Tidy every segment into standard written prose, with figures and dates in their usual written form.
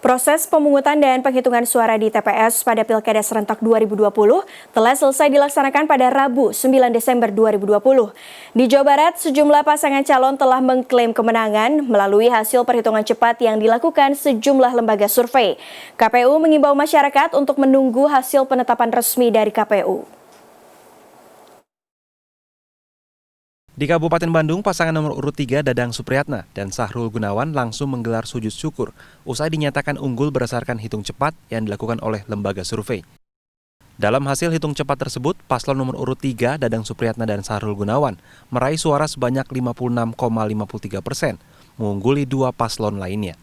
Proses pemungutan dan penghitungan suara di TPS pada Pilkada Serentak 2020 telah selesai dilaksanakan pada Rabu 9 Desember 2020. Di Jawa Barat, sejumlah pasangan calon telah mengklaim kemenangan melalui hasil perhitungan cepat yang dilakukan sejumlah lembaga survei. KPU mengimbau masyarakat untuk menunggu hasil penetapan resmi dari KPU. Di Kabupaten Bandung, pasangan nomor urut 3 Dadang Supriyatna dan Sahrul Gunawan langsung menggelar sujud syukur usai dinyatakan unggul berdasarkan hitung cepat yang dilakukan oleh lembaga survei. Dalam hasil hitung cepat tersebut, paslon nomor urut 3 Dadang Supriyatna dan Sahrul Gunawan meraih suara sebanyak 56,53%, mengungguli dua paslon lainnya.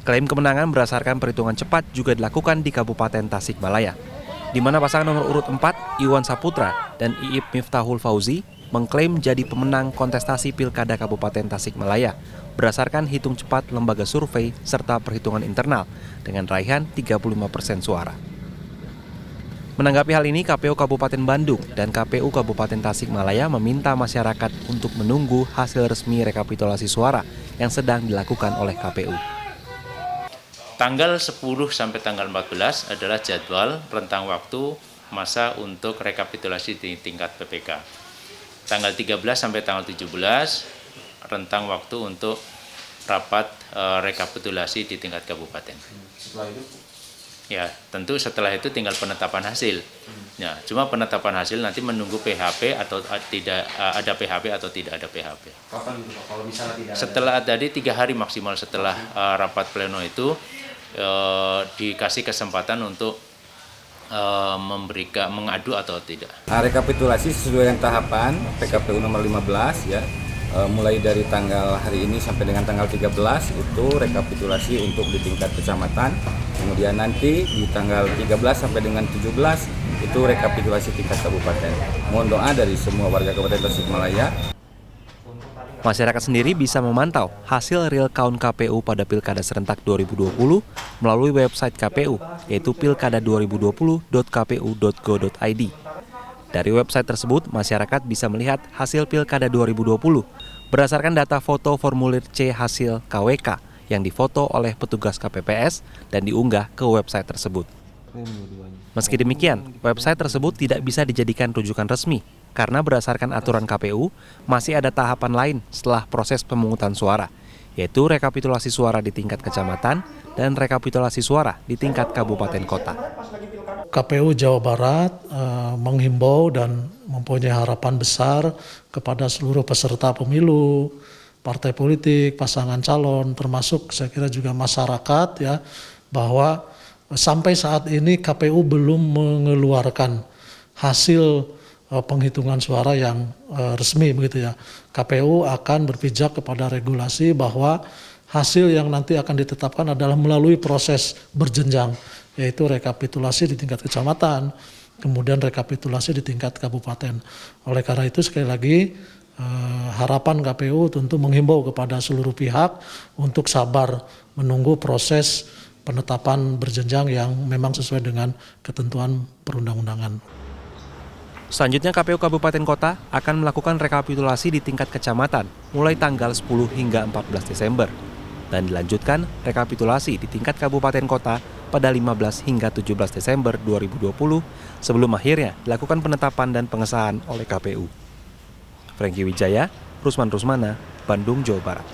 Klaim kemenangan berdasarkan perhitungan cepat juga dilakukan di Kabupaten Tasikmalaya, di mana pasangan nomor urut 4 Iwan Saputra dan Iip Miftahul Fauzi mengklaim jadi pemenang kontestasi Pilkada Kabupaten Tasikmalaya berdasarkan hitung cepat lembaga survei serta perhitungan internal dengan raihan 35% suara. Menanggapi hal ini, KPU Kabupaten Bandung dan KPU Kabupaten Tasikmalaya meminta masyarakat untuk menunggu hasil resmi rekapitulasi suara yang sedang dilakukan oleh KPU. Tanggal 10 sampai tanggal 14 adalah jadwal rentang waktu masa untuk rekapitulasi di tingkat PPK. Tanggal 13 sampai tanggal 17 rentang waktu untuk rapat rekapitulasi di tingkat kabupaten. Setelah itu? Ya, tentu setelah itu tinggal penetapan hasil. Ya, cuma penetapan hasil nanti menunggu PHP atau tidak ada PHP atau tidak ada PHP. Kapan gitu, Pak? Kalau misalnya tidak setelah tadi 3 hari maksimal setelah rapat pleno itu dikasih kesempatan untuk mengadu atau tidak. Rekapitulasi sesuai dengan tahapan PKPU nomor 15 ya. Mulai dari tanggal hari ini sampai dengan tanggal 13 itu rekapitulasi untuk di tingkat kecamatan. Kemudian nanti di tanggal 13 sampai dengan 17 itu rekapitulasi tingkat kabupaten. Mohon doa dari semua warga Kabupaten Tasikmalaya. Masyarakat sendiri bisa memantau hasil real count KPU pada Pilkada Serentak 2020 melalui website KPU, yaitu pilkada2020.kpu.go.id. Dari website tersebut, masyarakat bisa melihat hasil Pilkada 2020 berdasarkan data foto formulir C hasil KWK yang difoto oleh petugas KPPS dan diunggah ke website tersebut. Meski demikian, website tersebut tidak bisa dijadikan rujukan resmi, karena berdasarkan aturan KPU, masih ada tahapan lain setelah proses pemungutan suara, yaitu rekapitulasi suara di tingkat kecamatan dan rekapitulasi suara di tingkat kabupaten kota. KPU Jawa Barat menghimbau dan mempunyai harapan besar kepada seluruh peserta pemilu, partai politik, pasangan calon, termasuk saya kira juga masyarakat ya, bahwa sampai saat ini KPU belum mengeluarkan hasil penghitungan suara yang resmi begitu ya. KPU akan berpijak kepada regulasi bahwa hasil yang nanti akan ditetapkan adalah melalui proses berjenjang, yaitu rekapitulasi di tingkat kecamatan, kemudian rekapitulasi di tingkat kabupaten. Oleh karena itu sekali lagi harapan KPU tentu menghimbau kepada seluruh pihak untuk sabar menunggu proses penetapan berjenjang yang memang sesuai dengan ketentuan perundang-undangan. Selanjutnya, KPU Kabupaten Kota akan melakukan rekapitulasi di tingkat kecamatan mulai tanggal 10 hingga 14 Desember. Dan dilanjutkan rekapitulasi di tingkat Kabupaten Kota pada 15 hingga 17 Desember 2020 sebelum akhirnya dilakukan penetapan dan pengesahan oleh KPU. Franky Wijaya, Rusman Rusmana, Bandung, Jawa Barat.